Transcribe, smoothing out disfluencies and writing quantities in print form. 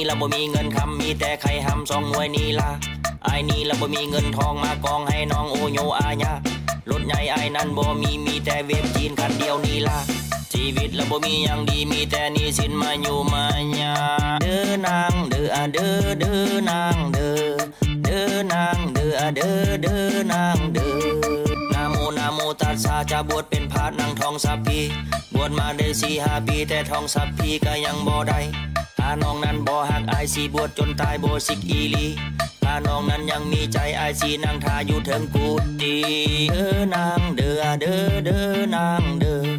ละบ่มีเงินคำมีแต่ไข่หำ2 หน่วยนี่ละไอ้นี่ละบ่มีเงินทองมากองให้น้องโอโยอาญารถใหญ่ไอ้นั่นบ่มีแต่เวฟจีนคันเดียวนี่ละชีวิตละบ่มีอย่างดีมีแต่หนี้สินมาอยู่มาญาเด้อนางเด้อเด้อนางเด้อเด้อนางเด้อเด้อนางเด้อนะโมตัสสะจะบวชเป็นพระนางทองสัพพีบวชมาได้4-5 ปีแต่ทองสัพพีก็ยังบ่ได้ถ้าน้องนั้นบ่ฮักอายสิบวชจนตายบ่สิกอีหลีถ้าน้องนั้นยังมีใจอายสินั่งท่าอยู่เทิงกุฏินางเด้อนางเด้อ